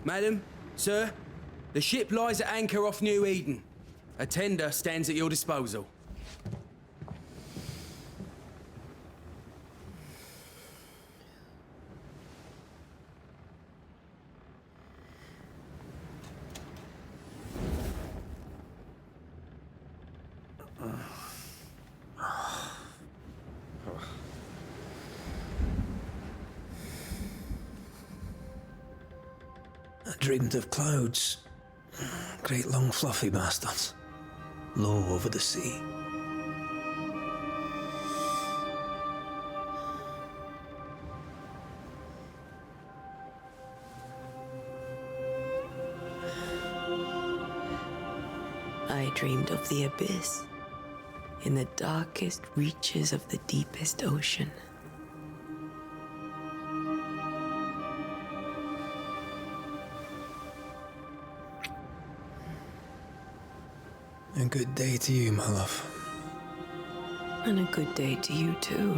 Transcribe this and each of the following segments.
Madam, sir, the ship lies at anchor off New Eden. A tender stands at your disposal. I dreamed of clouds. Great long fluffy bastards. Low over the sea. I dreamed of the abyss, in the darkest reaches of the deepest ocean. A good day to you, my love. And a good day to you too.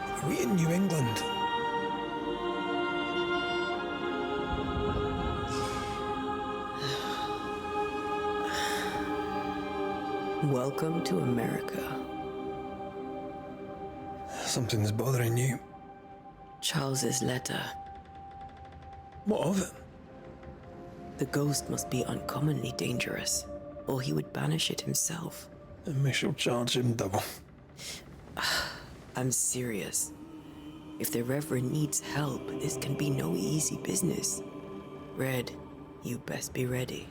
Are we in New England? Welcome to America. Something's bothering you. Charles's letter. What of it? The ghost must be uncommonly dangerous, or he would banish it himself. And we shall charge him double. I'm serious. If the Reverend needs help, this can be no easy business. Red, you best be ready.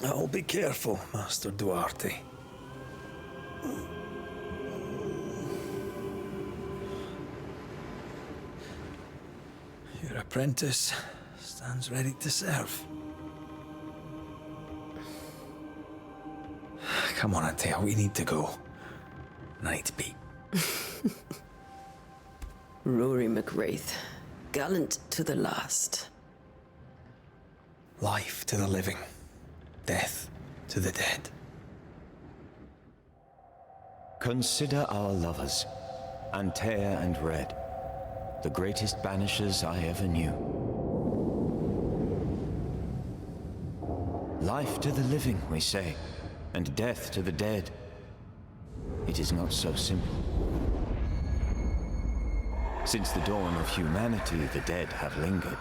I'll be careful, Master Duarte. Your apprentice stands ready to serve. Come on, Antea, we need to go. I need to pee. Rory McWraith, gallant to the last. Life to the living, death to the dead. Consider our lovers, Antea and Red, the greatest banishers I ever knew. Life to the living, we say, and death to the dead. It is not so simple. Since the dawn of humanity, the dead have lingered.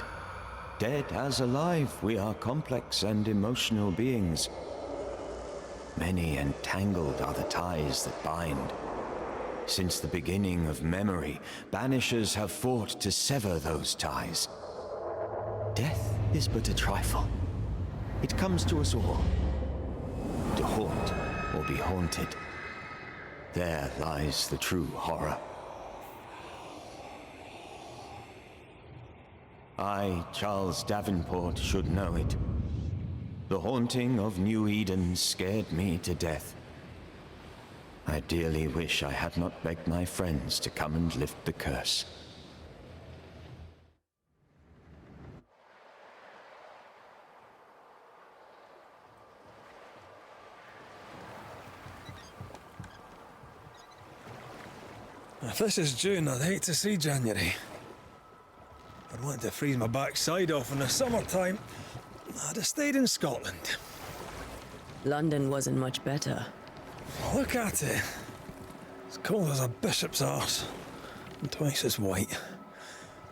Dead as alive, we are complex and emotional beings. Many and tangled are the ties that bind. Since the beginning of memory, banishers have fought to sever those ties. Death is but a trifle. It comes to us all. To haunt or be haunted. There lies the true horror. I, Charles Davenport, should know it. The haunting of New Eden scared me to death. I dearly wish I had not begged my friends to come and lift the curse. If this is June, I'd hate to see January. I'd want to freeze my backside off in the summertime. I'd have stayed in Scotland. London wasn't much better. Look at it. It's cold as a bishop's arse. And twice as white.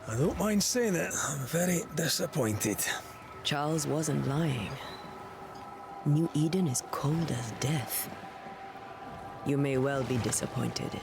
I don't mind saying it, I'm very disappointed. Charles wasn't lying. New Eden is cold as death. You may well be disappointed.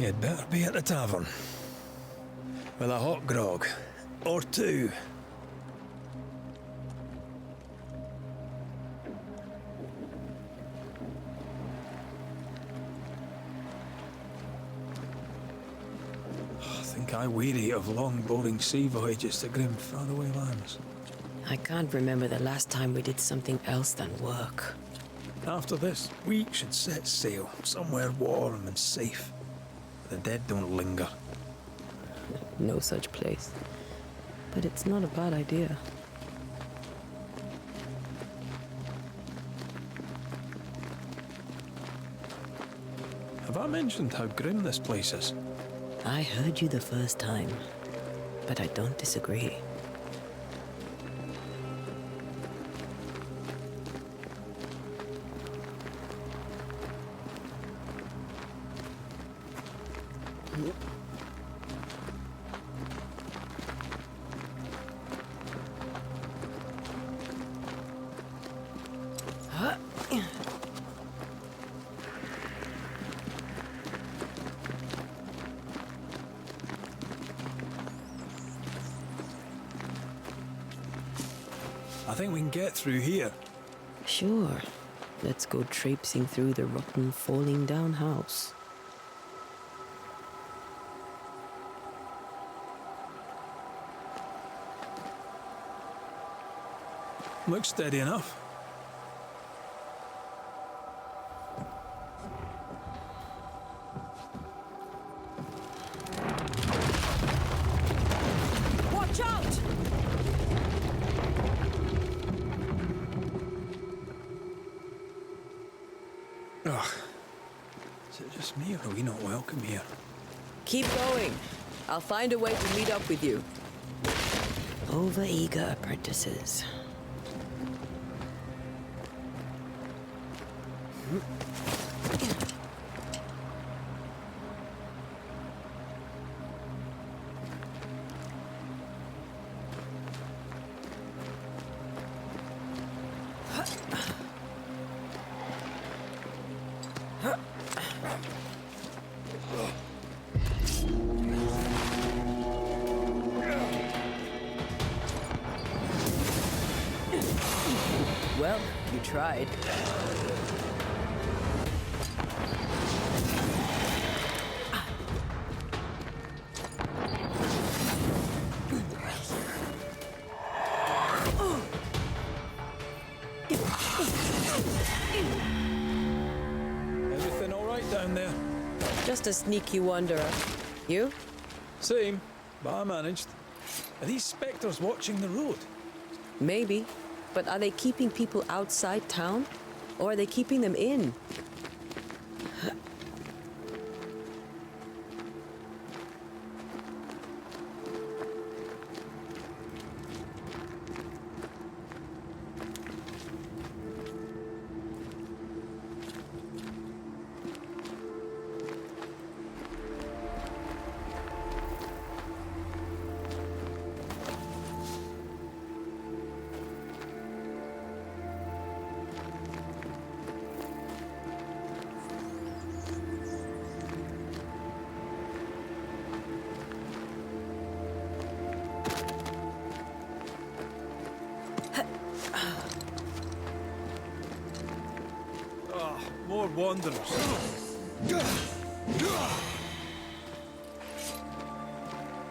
You'd better be at the tavern. With a hot grog. Or two. I think I weary of long, boring sea voyages to grim, faraway lands. I can't remember the last time we did something else than work. After this, we should set sail somewhere warm and safe. The dead don't linger. No such place. But it's not a bad idea. Have I mentioned how grim this place is? I heard you the first time, but I don't disagree. I think we can get through here. Sure. Let's go traipsing through the rotten, falling down house. Looks steady enough. Watch out! Ugh. Is it just me, or are we not welcome here? Keep going. I'll find a way to meet up with you. Over-eager apprentices. Well, you tried. Everything all right down there? Just a sneaky wanderer. You? Same, but I managed. Are these spectres watching the road? Maybe. But are they keeping people outside town? Or are they keeping them in? More wanderers.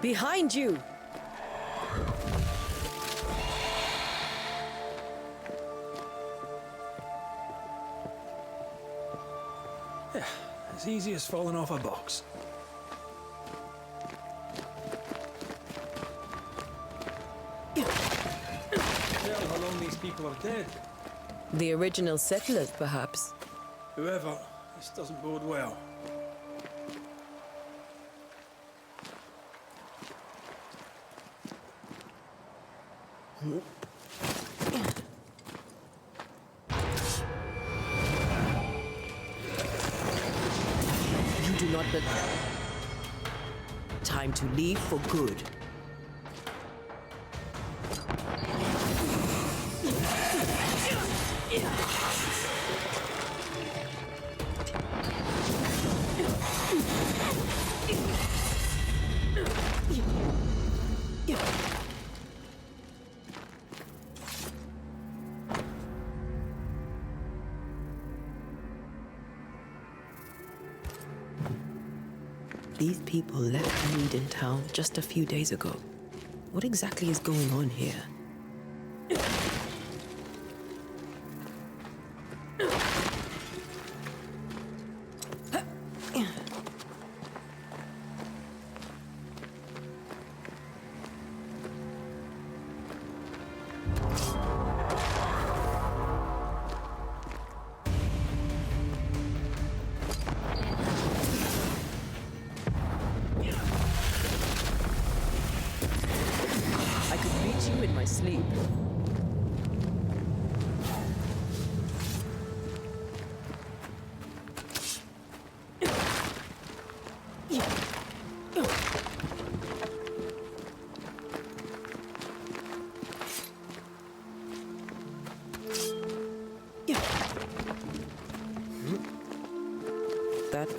Behind you! Yeah, as easy as falling off a box. Tell how long these people are dead. The original settlers, perhaps. Whoever, this doesn't bode well. You do not but... Time to leave for good. These people left Mead in town just a few days ago. What exactly is going on here?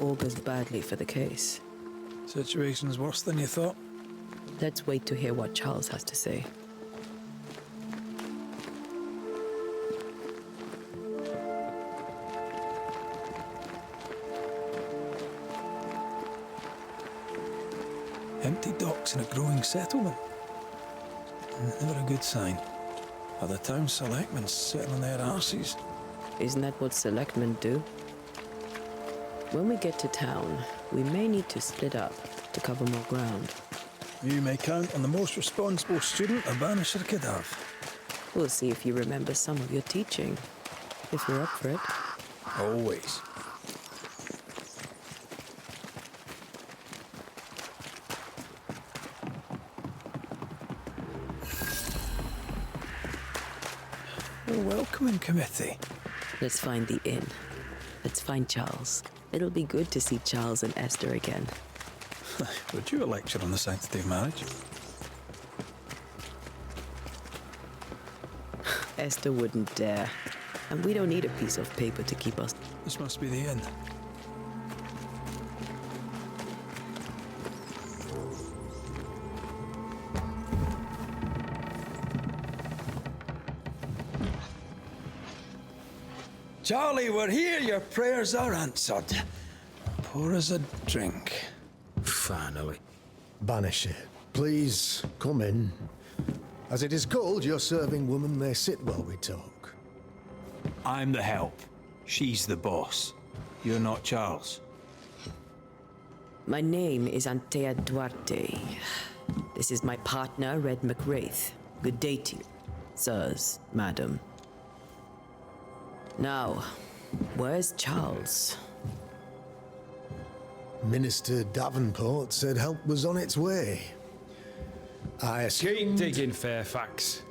augurs badly for the case. Situation's worse than you thought. Let's wait to hear what Charles has to say. Empty docks in a growing settlement. Never a good sign. Are the town selectmen sitting on their arses? Isn't that what selectmen do? When we get to town, we may need to split up to cover more ground. You may count on the most responsible student a Banisher could have. We'll see if you remember some of your teaching, if you're up for it. Always. A welcoming committee. Let's find the inn. Let's find Charles. It'll be good to see Charles and Esther again. Would you a lecture on the sanctity of marriage? Esther wouldn't dare. And we don't need a piece of paper to keep us. This must be the inn. Charlie, we're here. Your prayers are answered. Pour us a drink. Finally. Banisher, please come in. As it is called, your serving woman may sit while we talk. I'm the help. She's the boss. You're not Charles. My name is Antea Duarte. This is my partner, Red McWraith. Good day to you, sirs, madam. Now, where's Charles? Minister Davenport said help was on its way. I assume... Keep digging, Fairfax.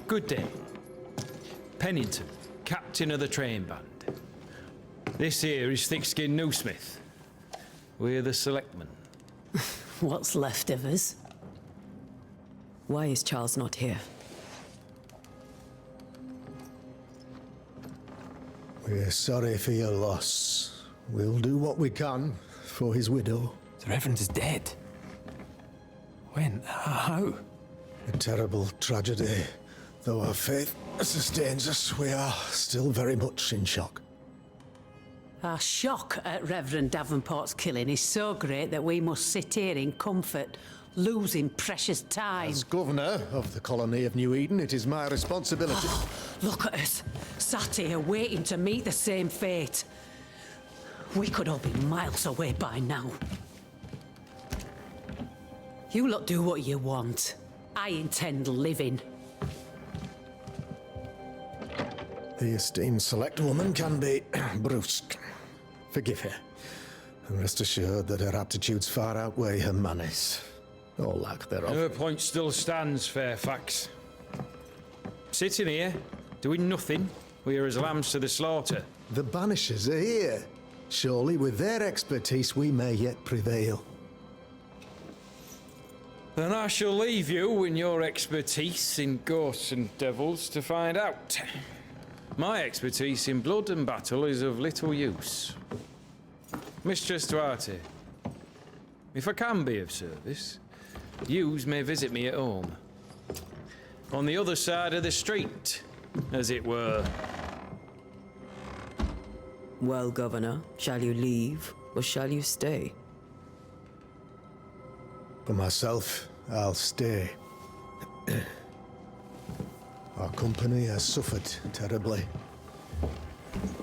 Good day. Pennington, captain of the train band. This here is Thickskin Newsmith. We're the selectmen. What's left of us? Why is Charles not here? We're sorry for your loss. We'll do what we can for his widow. The Reverend is dead. When? How? A terrible tragedy. Though our faith sustains us, we are still very much in shock. Our shock at Reverend Davenport's killing is so great that we must sit here in comfort, losing precious time. As governor of the colony of New Eden, it is my responsibility. Look at us, sat here waiting to meet the same fate. We could all be miles away by now. You lot do what you want. I intend living. The esteemed select woman can be brusque. Forgive her. And rest assured that her aptitudes far outweigh her manners. Or lack thereof. Her point still stands, Fairfax. Sitting here, doing nothing, we're as lambs to the slaughter. The Banishers are here. Surely with their expertise we may yet prevail. Then I shall leave you in your expertise in ghosts and devils to find out. My expertise in blood and battle is of little use. Mistress Duarte, if I can be of service, yous may visit me at home. On the other side of the street, as it were. Well, Governor, shall you leave or shall you stay? For myself, I'll stay. Our company has suffered terribly.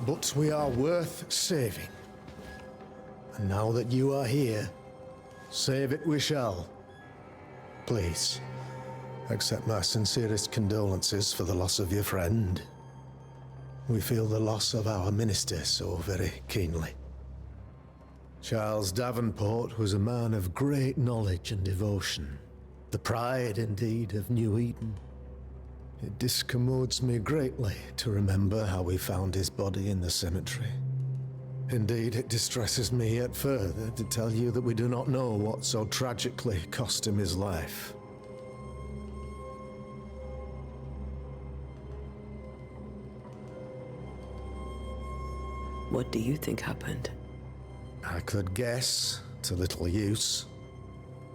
But we are worth saving. And now that you are here, save it we shall. Please, accept my sincerest condolences for the loss of your friend. We feel the loss of our minister so very keenly. Charles Davenport was a man of great knowledge and devotion. The pride, indeed, of New Eden. It discommodes me greatly to remember how we found his body in the cemetery. Indeed, it distresses me yet further to tell you that we do not know what so tragically cost him his life. What do you think happened? I could guess, to little use.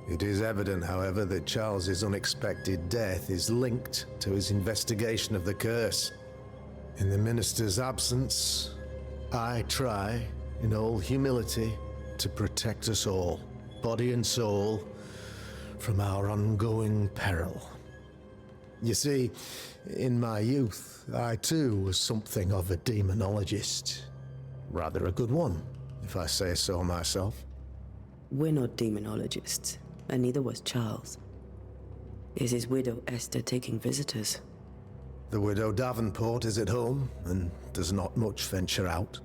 It is evident, however, that Charles's unexpected death is linked to his investigation of the curse. In the minister's absence, I try, in all humility, to protect us all, body and soul, from our ongoing peril. You see, in my youth, I too was something of a demonologist. Rather a good one, if I say so myself. We're not demonologists, and neither was Charles. Is his widow Esther taking visitors? The widow Davenport is at home and does not much venture out.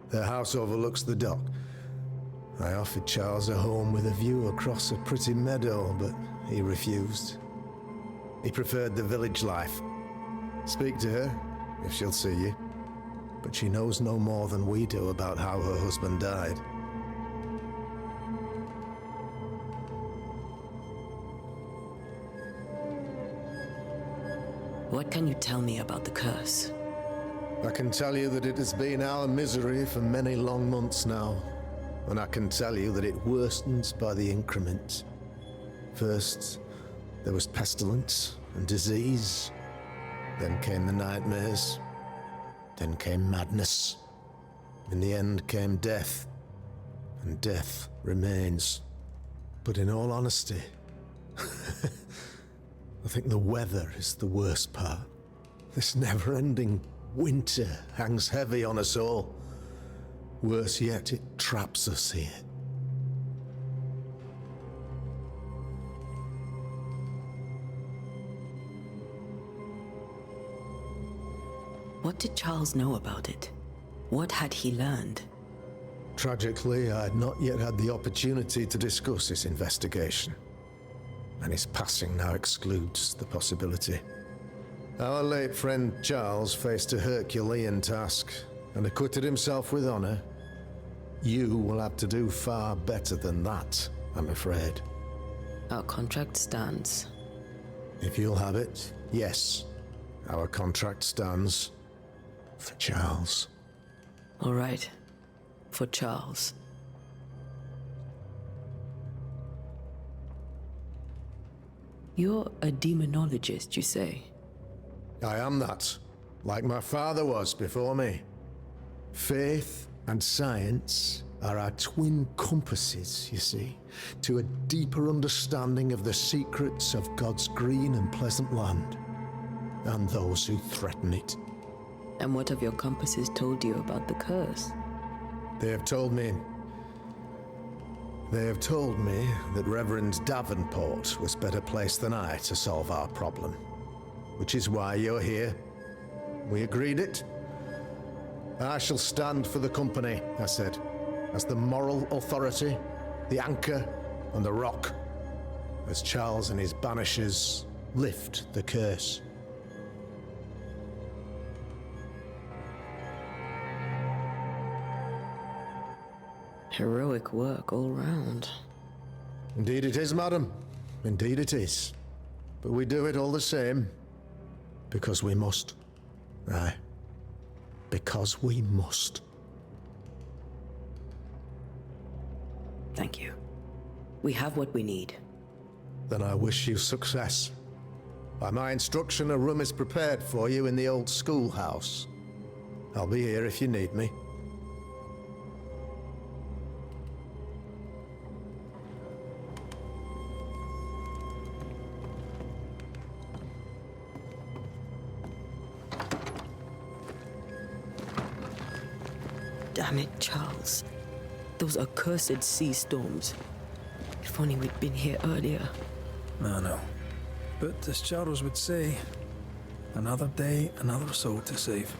Their house overlooks the dock. I offered Charles a home with a view across a pretty meadow, but he refused. He preferred the village life. Speak to her, if she'll see you. But she knows no more than we do about how her husband died. What can you tell me about the curse? I can tell you that it has been our misery for many long months now. And I can tell you that it worsens by the increment. First, there was pestilence and disease. Then came the nightmares. Then came madness. In the end came death. And death remains. But in all honesty, I think the weather is the worst part. This never-ending winter hangs heavy on us all. Worse yet, it traps us here. What did Charles know about it? What had he learned? Tragically, I had not yet had the opportunity to discuss his investigation, and his passing now excludes the possibility. Our late friend Charles faced a Herculean task and acquitted himself with honor. You will have to do far better than that, I'm afraid. Our contract stands. If you'll have it, yes, our contract stands for Charles. All right. For Charles. You're a demonologist, you say? I am that, like my father was before me. Faith and science are our twin compasses, you see, to a deeper understanding of the secrets of God's green and pleasant land, and those who threaten it. And what have your compasses told you about the curse? They have told me that Reverend Davenport was better placed than I to solve our problem, which is why you're here. We agreed it. I shall stand for the company, I said, as the moral authority, the anchor, and the rock, as Charles and his Banishers lift the curse. Heroic work all round. Indeed it is, madam. Indeed it is. But we do it all the same, because we must. Aye. Because we must. Thank you. We have what we need. Then I wish you success. By my instruction, a room is prepared for you in the old schoolhouse. I'll be here if you need me. Damn it, Charles. Those accursed sea storms. If only we'd been here earlier. No. But as Charles would say, another day, another soul to save.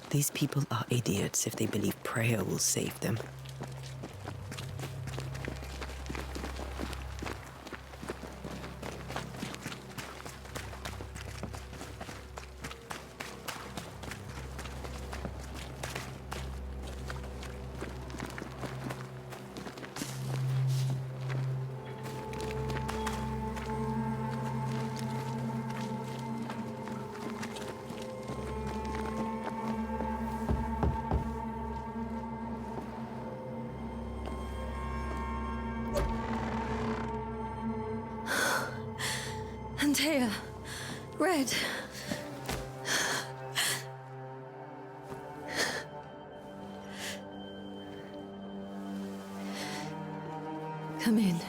These people are idiots if they believe prayer will save them. Antea. Red. Come in.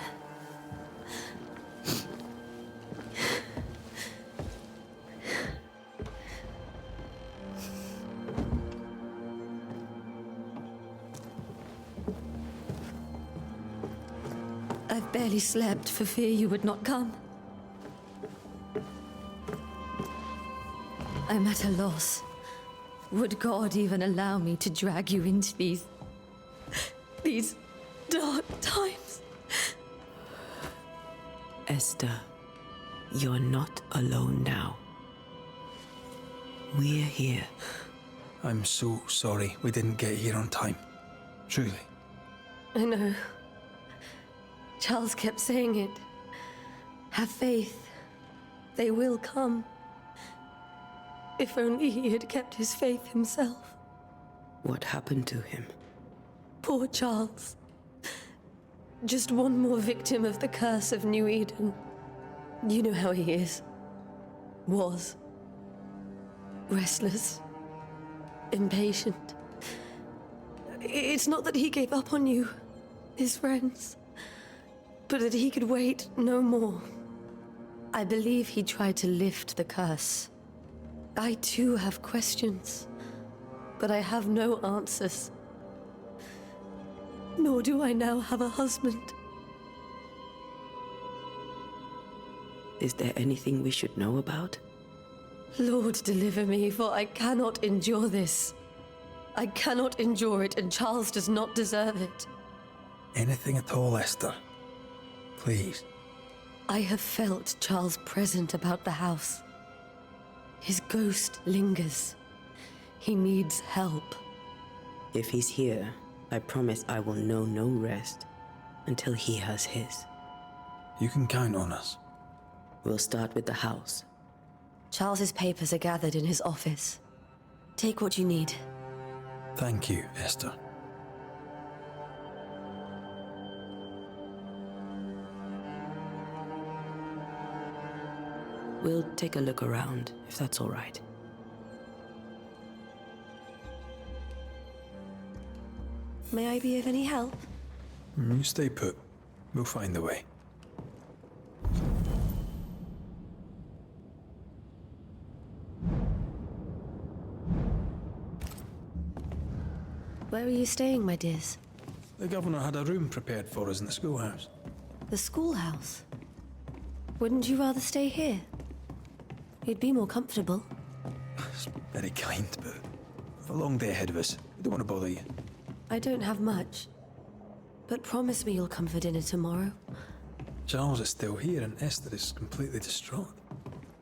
I've barely slept for fear you would not come. I'm at a loss. Would God even allow me to drag you into these dark times? Esther, you're not alone now. We're here. I'm so sorry we didn't get here on time. Truly. I know. Charles kept saying it. Have faith. They will come. If only he had kept his faith himself. What happened to him? Poor Charles. Just one more victim of the curse of New Eden. You know how he is. Was. Restless. Impatient. It's not that he gave up on you, his friends, but that he could wait no more. I believe he tried to lift the curse. I too have questions, but I have no answers. Nor do I now have a husband. Is there anything we should know about? Lord, deliver me, for I cannot endure this. I cannot endure it, and Charles does not deserve it. Anything at all, Esther. Please. I have felt Charles present about the house. His ghost lingers. He needs help. If he's here, I promise I will know no rest until he has his. You can count on us. We'll start with the house. Charles's papers are gathered in his office. Take what you need. Thank you, Esther. We'll take a look around, if that's all right. May I be of any help? You stay put. We'll find the way. Where are you staying, my dears? The governor had a room prepared for us in the schoolhouse. The schoolhouse? Wouldn't you rather stay here? You'd be more comfortable. It's very kind, but we've a long day ahead of us. We don't want to bother you. I don't have much. But promise me you'll come for dinner tomorrow. Charles is still here and Esther is completely distraught.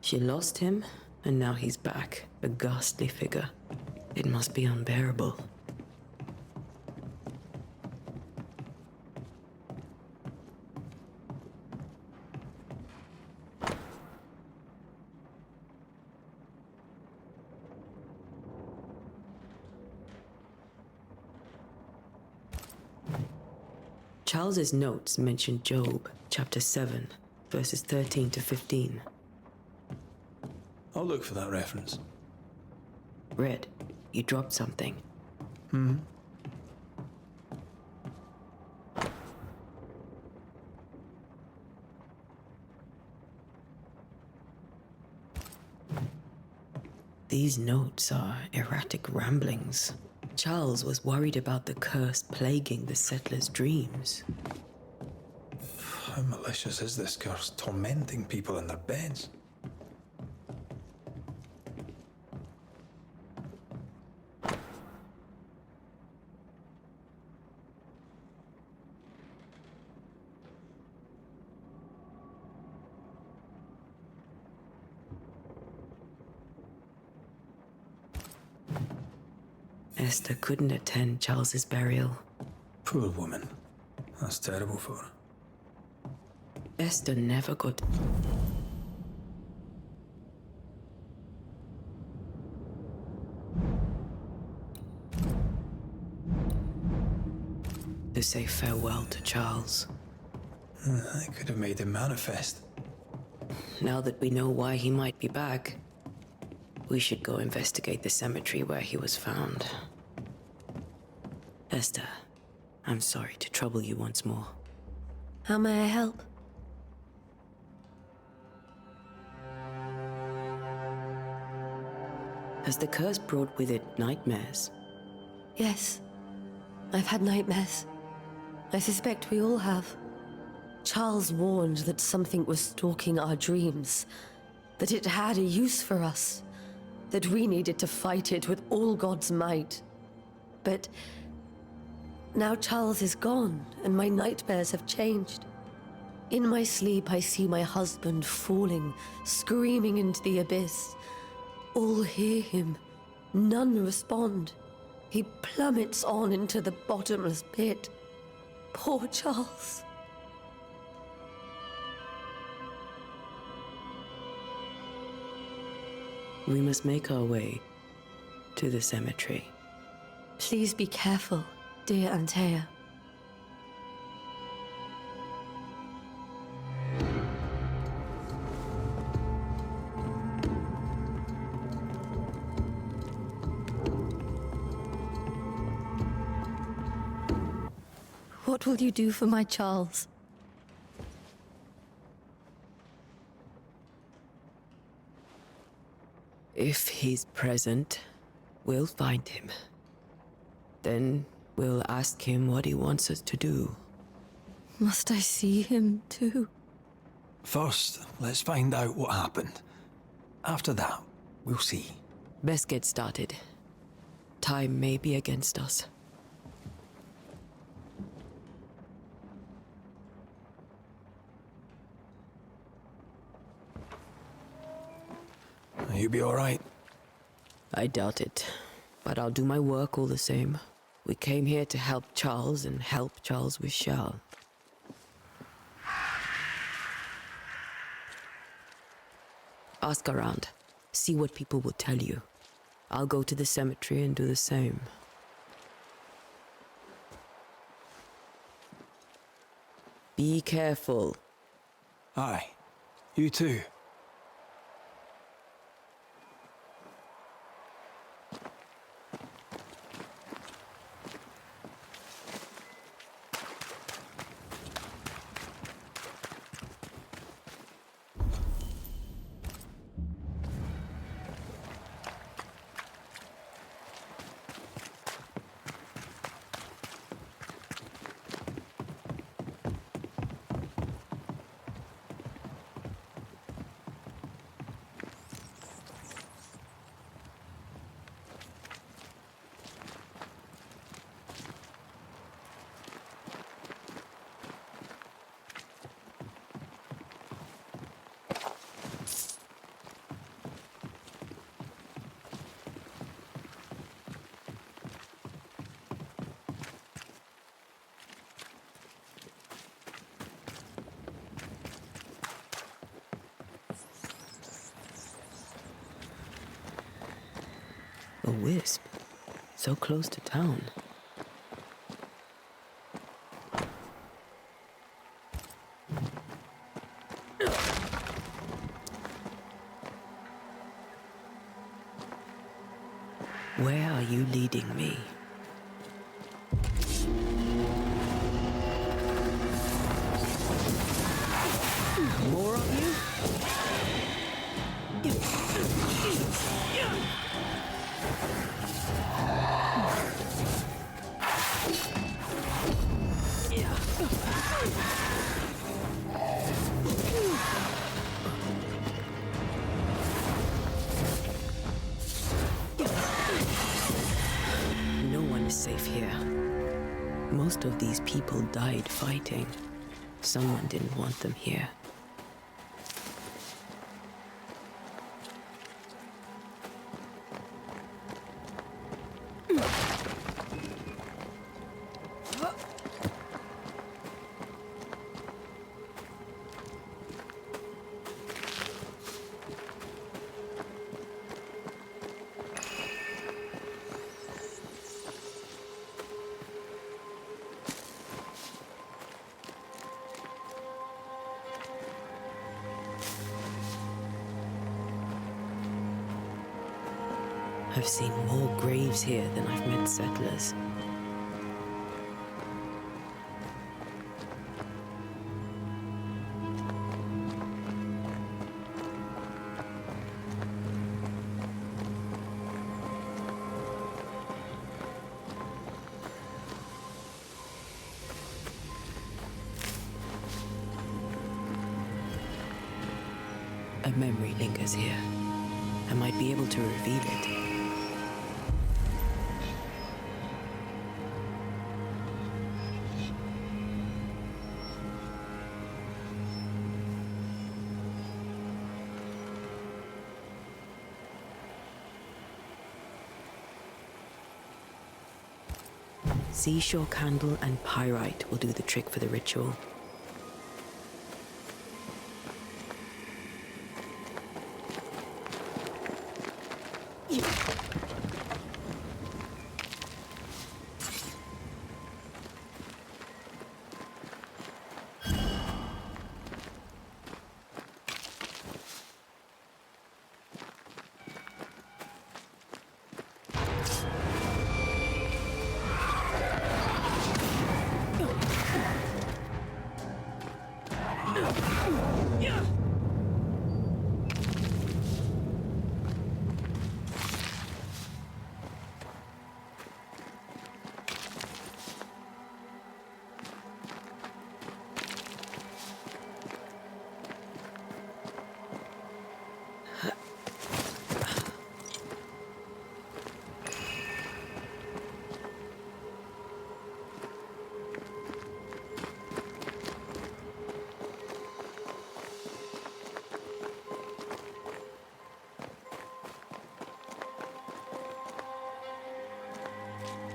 She lost him, and now he's back, a ghastly figure. It must be unbearable. Charles's notes mention Job, chapter 7, verses 13 to 15. I'll look for that reference. Red, you dropped something. These notes are erratic ramblings. Charles was worried about the curse plaguing the settlers' dreams. How malicious is this curse, tormenting people in their beds? Esther couldn't attend Charles's burial. Poor woman. That's terrible for her. Esther never got to say farewell to Charles. I could have made him manifest. Now that we know why he might be back, we should go investigate the cemetery where he was found. Esther, I'm sorry to trouble you once more. How may I help? Has the curse brought with it nightmares? Yes. I've had nightmares. I suspect we all have. Charles warned that something was stalking our dreams, that it had a use for us, that we needed to fight it with all God's might. But now Charles is gone, and my nightmares have changed. In my sleep, I see my husband falling, screaming into the abyss. All hear him. None respond. He plummets on into the bottomless pit. Poor Charles. We must make our way to the cemetery. Please be careful, dear Antea. What will you do for my Charles? If he's present, we'll find him. Then we'll ask him what he wants us to do. Must I see him too? First, let's find out what happened. After that, we'll see. Best get started. Time may be against us. You be all right? I doubt it, but I'll do my work all the same. We came here to help Charles, and help Charles we shall. Ask around. See what people will tell you. I'll go to the cemetery and do the same. Be careful. Aye. You too. A wisp, so close to town. Where are you leading me? More of you? No one is safe here. Most of these people died fighting. Someone didn't want them here. I've seen more graves here than I've met settlers. A memory lingers here. I might be able to reveal it. Seashore candle and pyrite will do the trick for the ritual.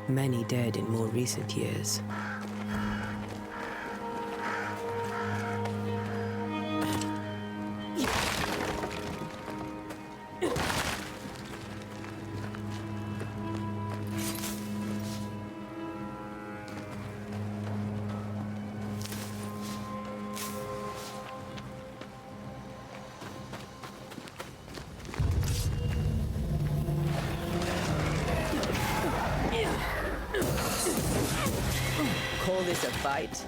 Many dead in more recent years. Call this a fight?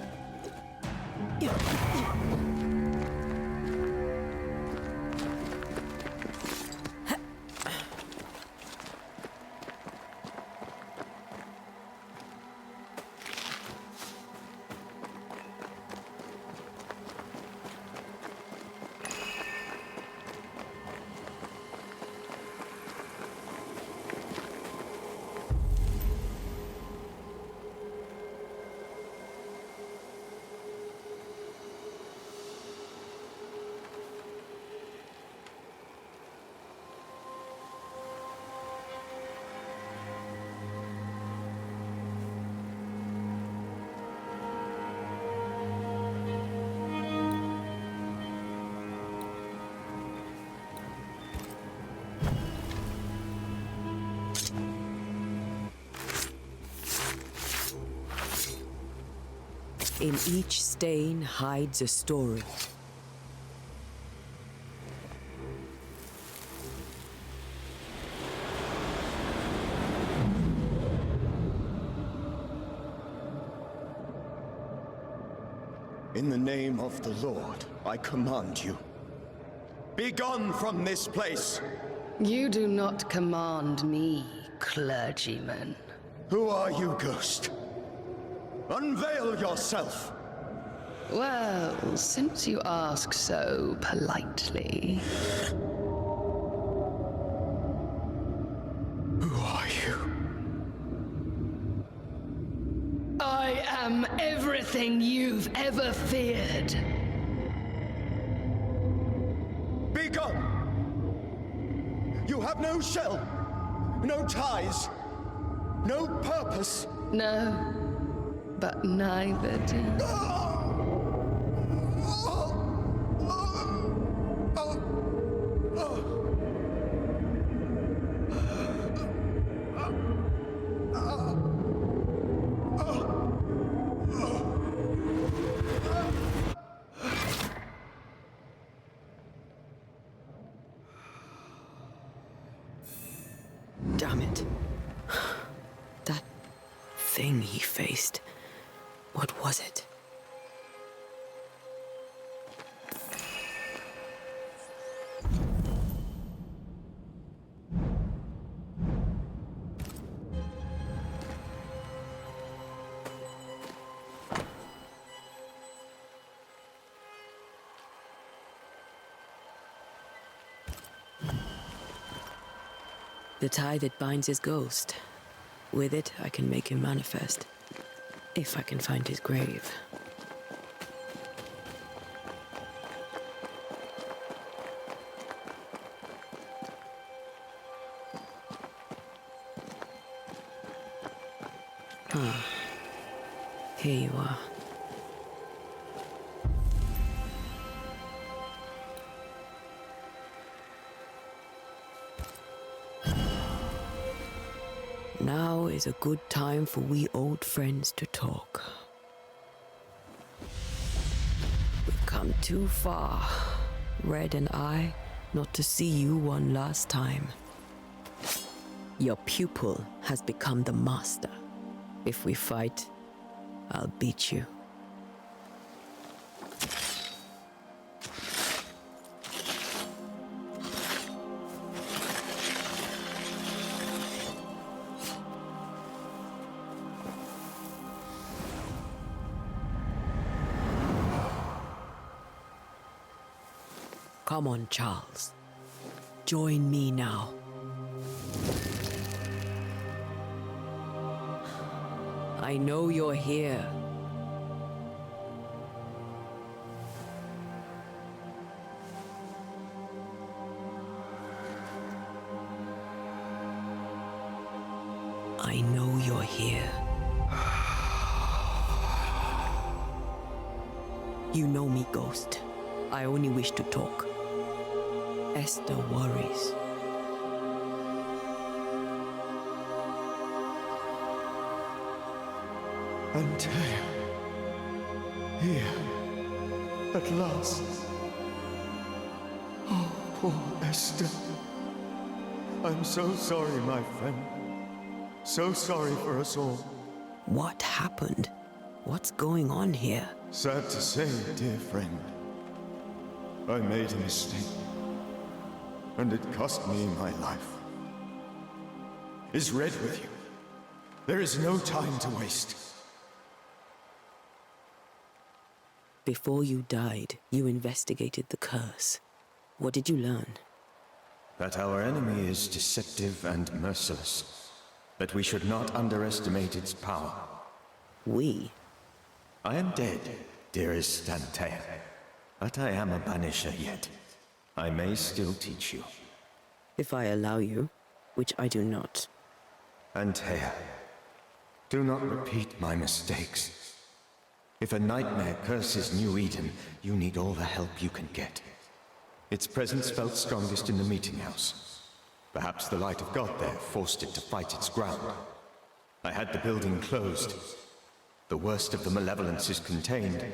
In each stain hides a story. In the name of the Lord, I command you. Begone from this place! You do not command me, clergyman. Who are you, ghost? Unveil yourself! Well, since you ask so politely. Who are you? I am everything you've ever feared. Begone! You have no shell, no ties, no purpose. No, but neither do you. Damn it. That thing he faced. What was it? The tie that binds his ghost. With it, I can make him manifest. If I can find his grave. Ah. Here you are. Now is a good time for we old friends to talk. We've come too far, Red and I, not to see you one last time. Your pupil has become the master. If we fight, I'll beat you. Come on, Charles. Join me now. I know you're here. I know you're here. You know me, Ghost. I only wish to talk. Esther worries. Antea. Here. At last. Oh, poor Esther. I'm so sorry, my friend. So sorry for us all. What happened? What's going on here? Sad to say, dear friend. I made a mistake. And it cost me my life. Is Red with you? There is no time to waste. Before you died, you investigated the curse. What did you learn? That our enemy is deceptive and merciless. That we should not underestimate its power. We? I am dead, dearest Antea. But I am a Banisher yet. I may still teach you. If I allow you, which I do not. Antea, do not repeat my mistakes. If a nightmare curses New Eden, you need all the help you can get. Its presence felt strongest in the meeting house. Perhaps the light of God there forced it to fight its ground. I had the building closed. The worst of the malevolence is contained,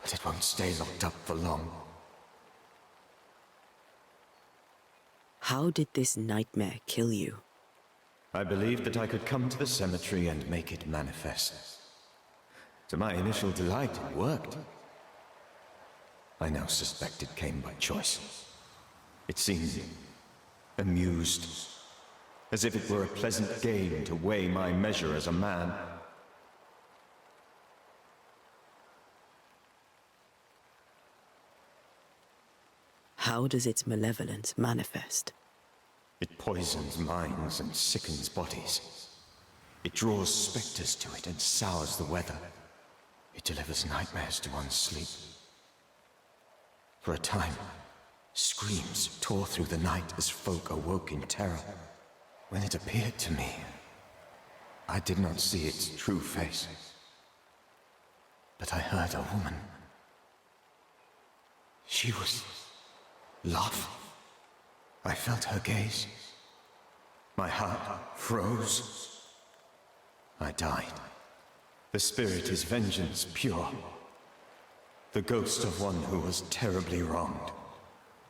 but it won't stay locked up for long. How did this nightmare kill you? I believed that I could come to the cemetery and make it manifest. To my initial delight, it worked. I now suspect it came by choice. It seemed amused, as if it were a pleasant game to weigh my measure as a man. How does its malevolence manifest? It poisons minds and sickens bodies. It draws specters to it and sours the weather. It delivers nightmares to one's sleep. For a time, screams tore through the night as folk awoke in terror. When it appeared to me, I did not see its true face. But I heard a woman. She was laughing. I felt her gaze. My heart froze. I died. The spirit is vengeance pure. The ghost of one who was terribly wronged.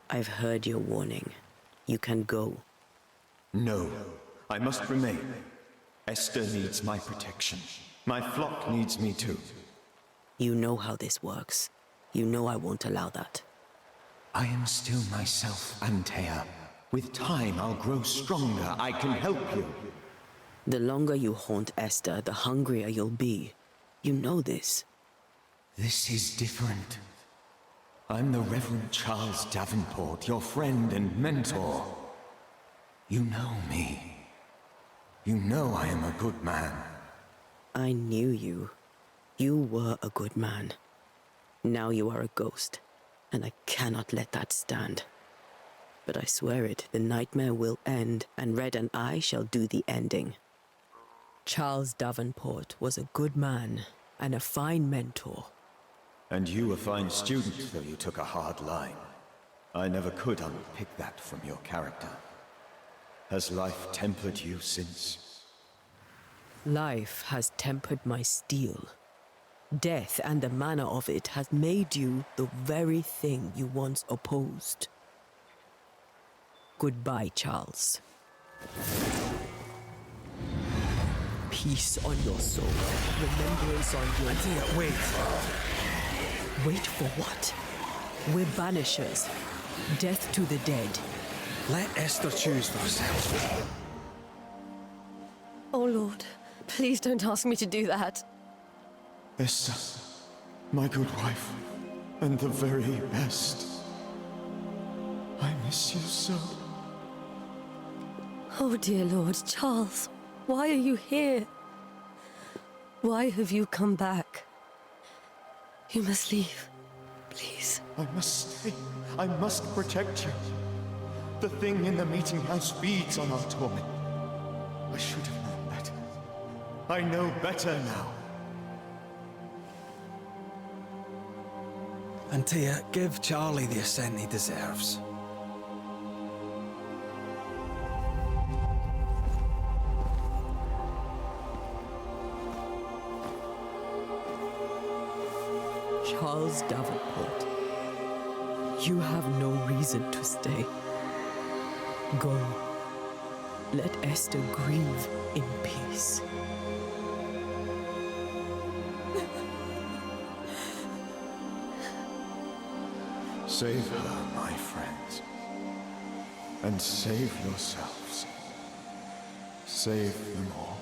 I've heard your warning. You can go. No, I must remain. Esther needs my protection. My flock needs me too. You know how this works. You know I won't allow that. I am still myself, Antea. With time, I'll grow stronger. I can help you. The longer you haunt Esther, the hungrier you'll be. You know this. This is different. I'm the Reverend Charles Davenport, your friend and mentor. You know me. You know I am a good man. I knew you. You were a good man. Now you are a ghost, and I cannot let that stand. But I swear it, the nightmare will end, and Red and I shall do the ending. Charles Davenport was a good man and a fine mentor. And you a fine student, though you took a hard line. I never could unpick that from your character. Has life tempered you since? Life has tempered my steel. Death and the manner of it has made you the very thing you once opposed. Goodbye, Charles. Peace on your soul, remembrance on your... Antea, wait. Wait for what? We're banishers. Death to the dead. Let Esther choose for herself. Oh, Lord, please don't ask me to do that. Esther, my good wife, and the very best. I miss you so. Oh, dear Lord, Charles, why are you here? Why have you come back? You must leave, please. I must stay. I must protect you. The thing in the meeting house feeds on our torment. I should have known better. I know better now. Antea, give Charlie the ascent he deserves. Charles Davenport, you have no reason to stay. Go. Let Esther grieve in peace. Save her, my friends. And save yourselves. Save them all.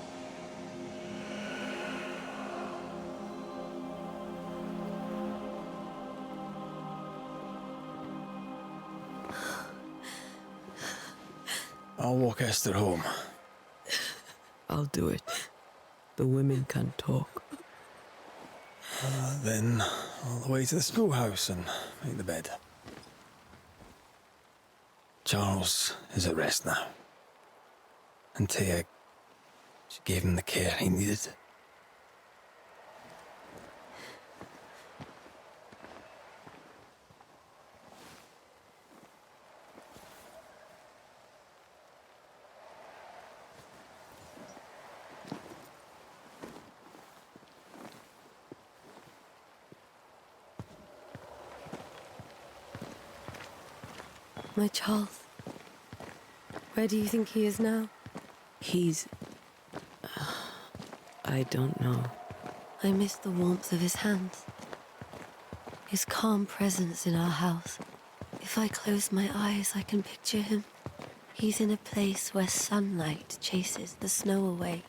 I'll walk Esther home. I'll do it. The women can talk. Then all the way to the schoolhouse and make the bed. Charles is at rest now. Antea, she gave him the care he needed. My Charles. Where do you think he is now? He's... I don't know. I miss the warmth of his hands. His calm presence in our house. If I close my eyes, I can picture him. He's in a place where sunlight chases the snow away.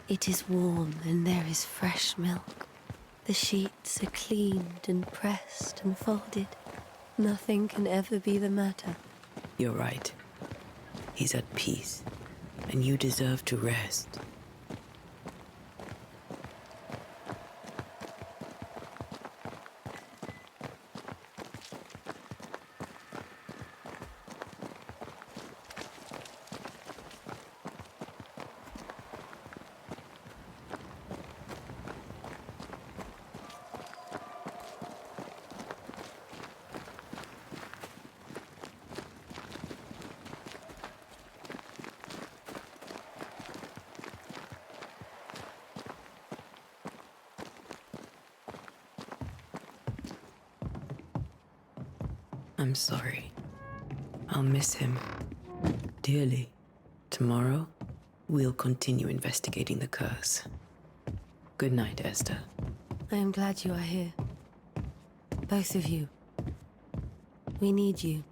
It is warm and there is fresh milk. The sheets are cleaned and pressed and folded. Nothing can ever be the matter. You're right. He's at peace, and you deserve to rest. I'm sorry. I'll miss him dearly. Tomorrow, we'll continue investigating the curse. Good night, Esther. I am glad you are here. Both of you. We need you.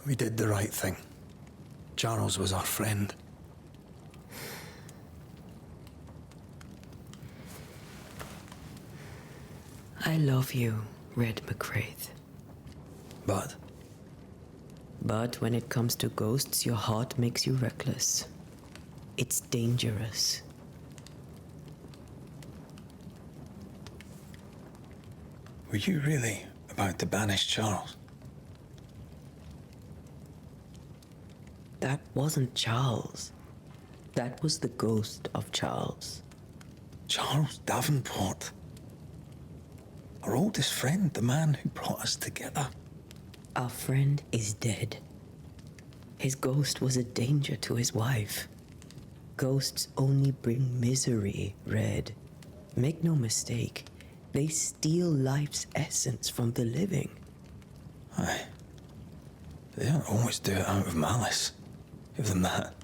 We did the right thing. Charles was our friend. I love you, Red McCraith. But But when it comes to ghosts, your heart makes you reckless. It's dangerous. were you really about to banish Charles? That wasn't Charles. That was the ghost of Charles. Charles Davenport. Our oldest friend, the man who brought us together. Our friend is dead. His ghost was a danger to his wife. Ghosts only bring misery, Red. Make no mistake, they steal life's essence from the living. Aye. They don't always do it out of malice. Give them that.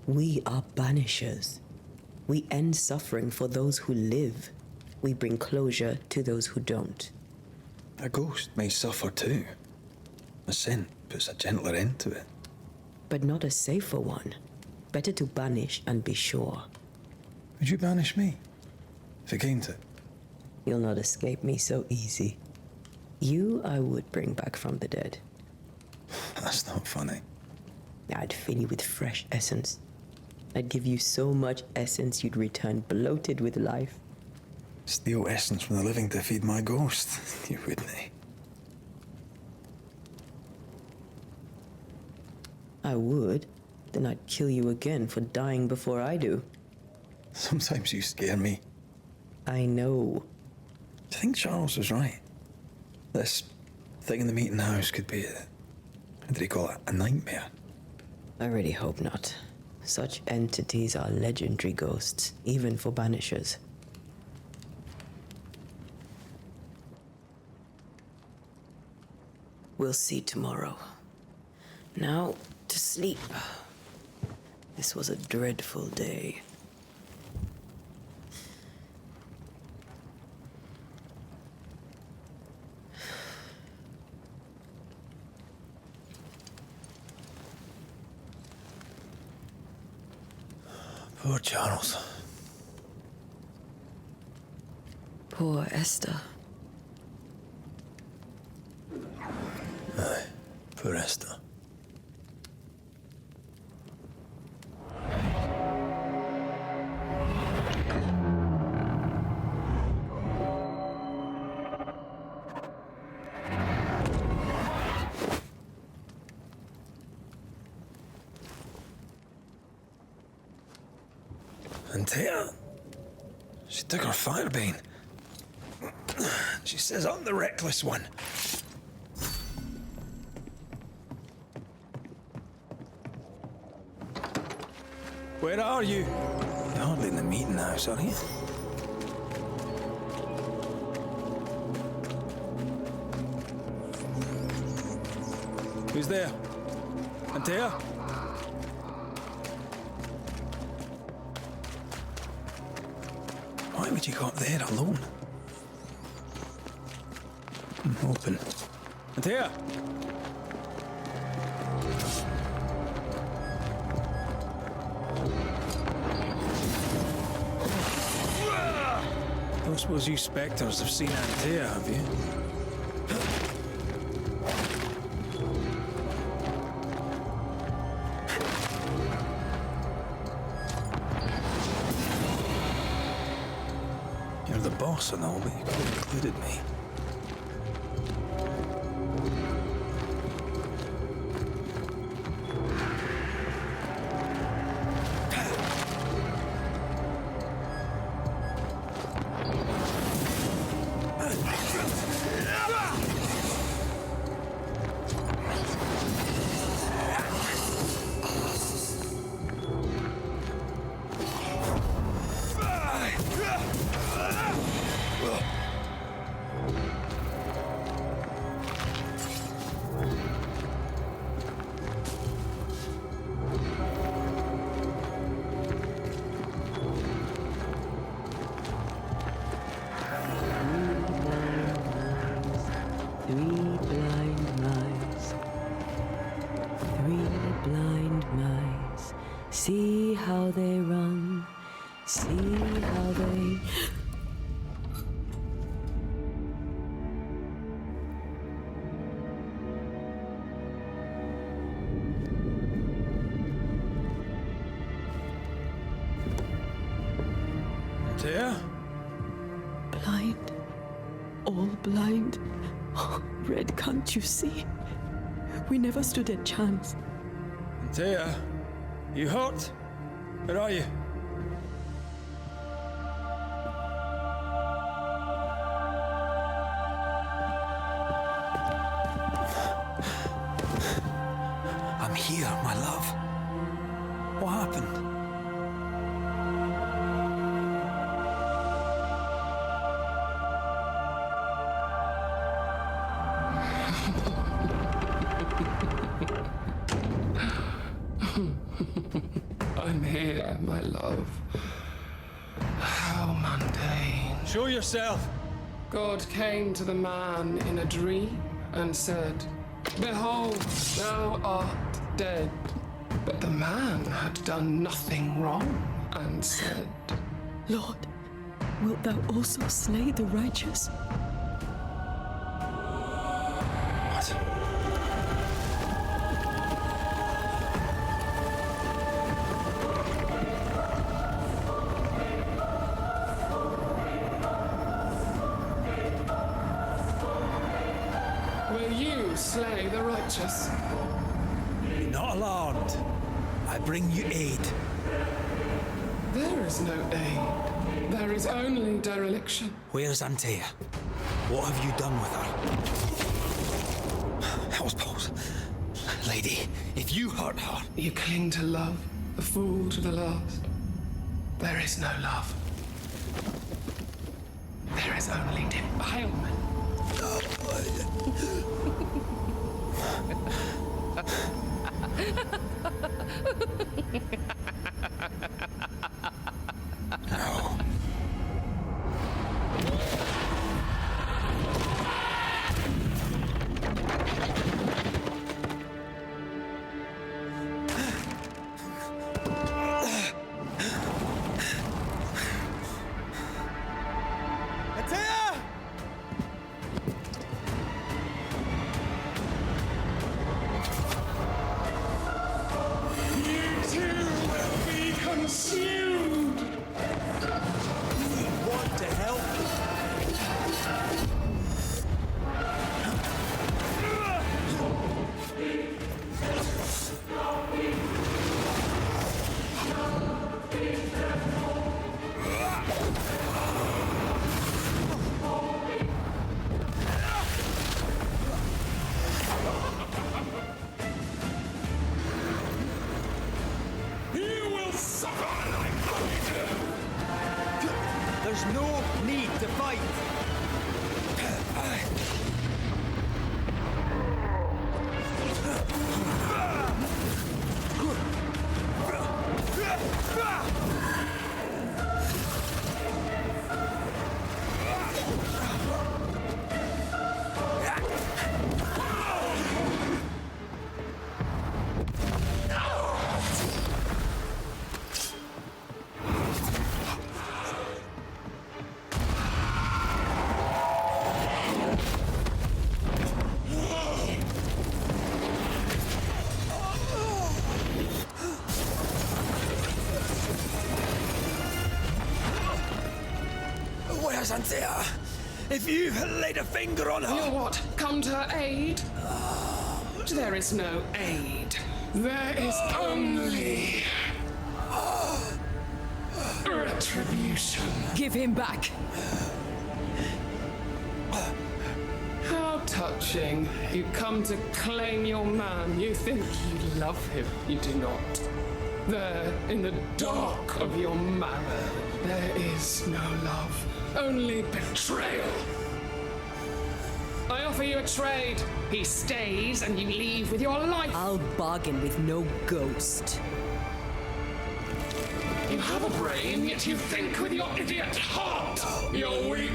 We are banishers. We end suffering for those who live. We bring closure to those who don't. A ghost may suffer too. A sin puts a gentler end to it. But not a safer one. Better to banish and be sure. Would you banish me? If it came to it? You'll not escape me so easy. You I would bring back from the dead. That's not funny. I'd fill you with fresh essence. I'd give you so much essence you'd return bloated with life. Steal essence from the living to feed my ghost. You wouldn't. I would. Then I'd kill you again for dying before I do. Sometimes you scare me. I know. Do you think Charles was right? This thing in the meeting house could be how did he call it? A nightmare? I really hope not. Such entities are legendary ghosts, even for banishers. We'll see tomorrow. Now, to sleep. This was a dreadful day. Poor Charles. Poor Esther. Aye, poor Esther. And Taya, she took her firebane. She says I'm the reckless one. Where are you? You're hardly in the meeting house, are you? Who's there? Antea? Why would you go up there alone? Open. Antea! Don't suppose you spectres have seen Antea, have you? You're the boss and all, but you could have included me. See how they run, see how they... Antea? Blind, all blind. Oh, Red, can't you see? We never stood a chance. Antea? You hurt? Where are you? I'm here, my love. What happened? I'm here, my love. How mundane. Show yourself! God came to the man in a dream and said, "Behold, thou art dead." But the man had done nothing wrong and said, Lord, wilt thou also slay the righteous? What? "Will you slay the righteous?" Be not alarmed. I bring you aid. There is no aid. There is only dereliction. Where's Antea? What have you done with her? Hell's balls. Lady, if you hurt her... You cling to love, a fool to the last. There is no love. There is only defilement. No. Anthea, if you laid a finger on her... You'll what? Come to her aid? There is no aid. There is only... retribution. Give him back. How touching. You come to claim your man. You think you love him. You do not. There, in the dark of your marrow, there is no love. Only betrayal. I offer you a trade. He stays and you leave with your life. I'll bargain with no ghost. You have a brain, yet you think with your idiot heart. You're weak.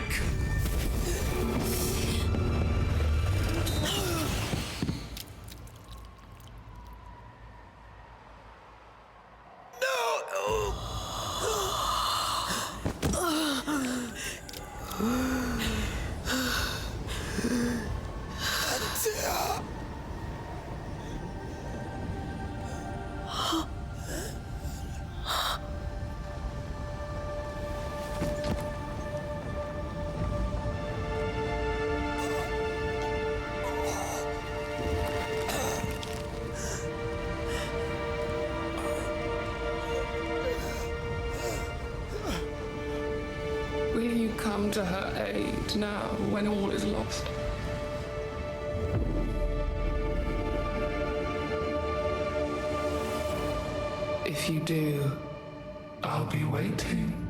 Will you come to her aid now, when all is lost? If you do, I'll be waiting.